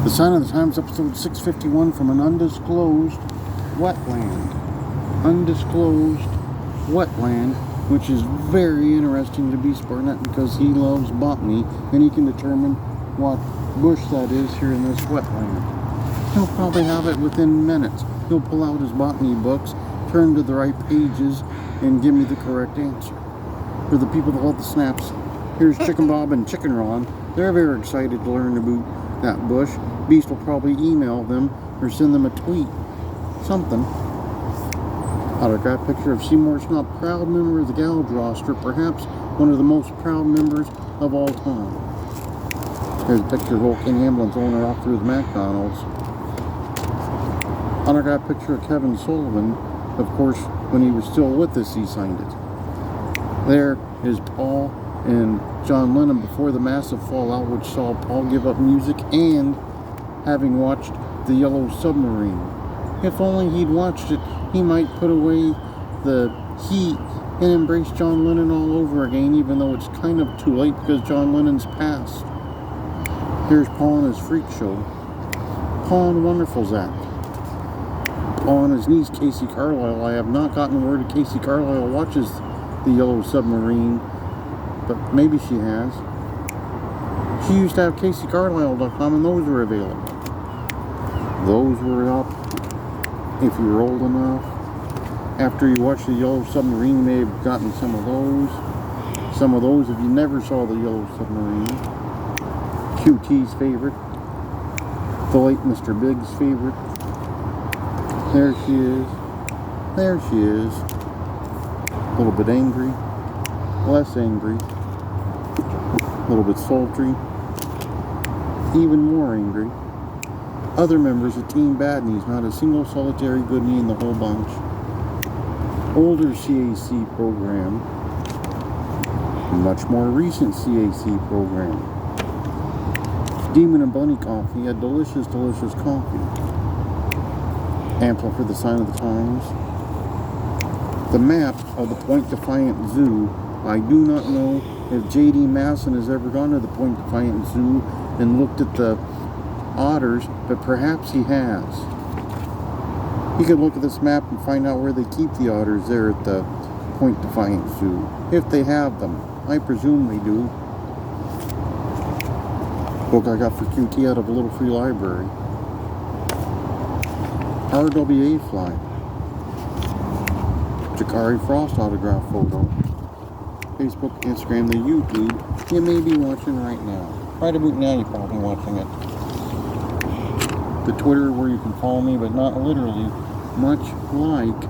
The Sign of the Times, episode 651, from an undisclosed wetland. Undisclosed wetland, which is very interesting to Beast Barnett because he loves botany and he can determine what bush that is here in this wetland. He'll probably have it within minutes. He'll pull out his botany books, turn to the right pages, and give me the correct answer. For the people that love the snaps, here's Chicken Bob and Chicken Ron. They're very excited to learn about that bush. Beast will probably email them or send them a tweet. Something. Autograph picture of Seymour Snot, proud member of the Gouge roster, perhaps one of the most proud members of all time. Here's a picture of Old King Ambulance owner off through the McDonald's. Autograph picture of Kevin Sullivan. Of course, when he was still with us, he signed it. There is Paul and John Lennon before the massive fallout, which saw Paul give up music and having watched The Yellow Submarine. If only he'd watched it, he might put away the heat and embrace John Lennon all over again, even though it's kind of too late because John Lennon's passed. Here's Paul and his freak show. Paul and Wonderful Zach. Paul and his niece, Casey Carlisle. I have not gotten word that Casey Carlisle watches The Yellow Submarine, but maybe she has. She used to have CaseyCarlisle.com and those were available. Those were up if you were old enough. After you watched The Yellow Submarine, you may have gotten some of those. Some of those if you never saw The Yellow Submarine. QT's favorite. The late Mr. Big's favorite. There she is. There she is. A little bit angry. Less angry. A little bit sultry. Even more angry. Other members of Team Bad Knees, not a single solitary good knee in the whole bunch. Older CAC program. Much more recent CAC program. Demon and Bunny Coffee, a delicious, delicious coffee. Pamphlet for the Sign of the Times. The map of the Point Defiance Zoo. I do not know if J.D. Masson has ever gone to the Point Defiance Zoo and looked at the otters, but perhaps he has. He could look at this map and find out where they keep the otters there at the Point Defiance Zoo, if they have them. I presume they do. Book I got for QT out of a little free library. RWA fly. Jakari Frost autograph photo. Facebook, Instagram, the YouTube. You may be watching right now. Right about now you're probably watching it. The Twitter where you can follow me, but not literally. Much like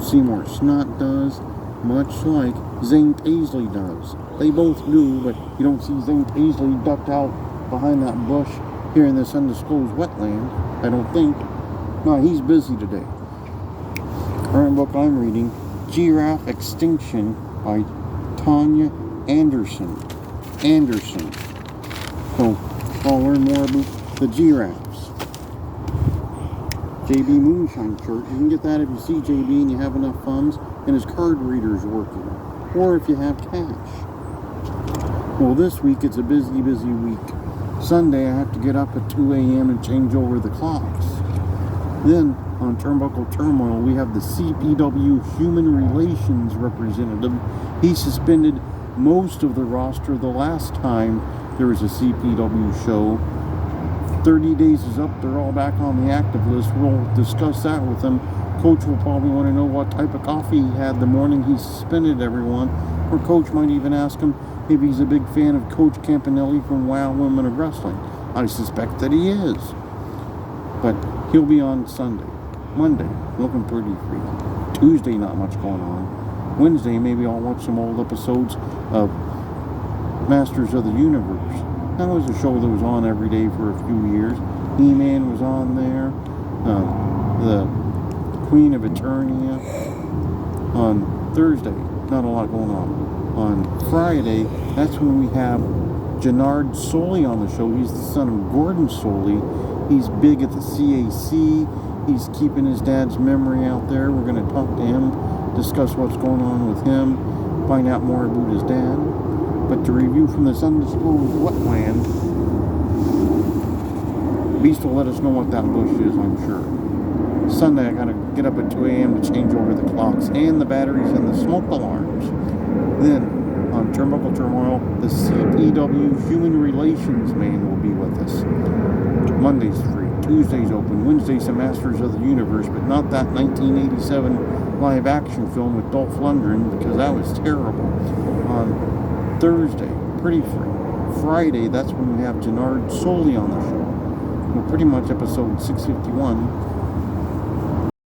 Seymour Snot does. Much like Zane Paisley does. They both do, but you don't see Zane Paisley ducked out behind that bush here in this undisclosed wetland. I don't think. No, he's busy today. Current book I'm reading, Giraffe Extinction by Tanya Anderson. So I'll learn more about the giraffes. JB Moonshine shirt. You can get that if you see JB and you have enough funds and his card reader's working. Or if you have cash. Well, this week it's a busy, busy week. Sunday I have to get up at 2 a.m. and change over the clocks. Then on Turnbuckle Turmoil, we have the CPW Human Relations representative. He suspended most of the roster the last time there was a CPW show. 30 days is up. They're all back on the active list. We'll discuss that with him. Coach will probably want to know what type of coffee he had the morning he suspended everyone. Or Coach might even ask him if he's a big fan of Coach Campanelli from Wow Women of Wrestling. I suspect that he is. But he'll be on Sunday. Monday, looking pretty free. Tuesday, not much going on. Wednesday, maybe I'll watch some old episodes of Masters of the Universe. That was a show that was on every day for a few years. He-Man was on there. The Queen of Eternia. On Thursday, not a lot going on. On Friday, that's when we have Jannard Soley on the show. He's the son of Gordon Soley. He's big at the CAC. He's keeping his dad's memory out there. We're going to talk to him, discuss what's going on with him, find out more about his dad. But to review from this undisclosed wetland, Beast will let us know what that bush is, I'm sure. Sunday, I gotta get up at 2 a.m. to change over the clocks and the batteries and the smoke alarms. Then, on Turnbuckle Turmoil, the CPW Human Relations man will be with us. Monday's free, Tuesday's open, Wednesday's the Masters of the Universe, but not that 1987 live action film with Dolph Lundgren, because that was terrible. On Thursday, pretty free. Friday, that's when we have Gennard Soley on the show. Well, pretty much episode 651.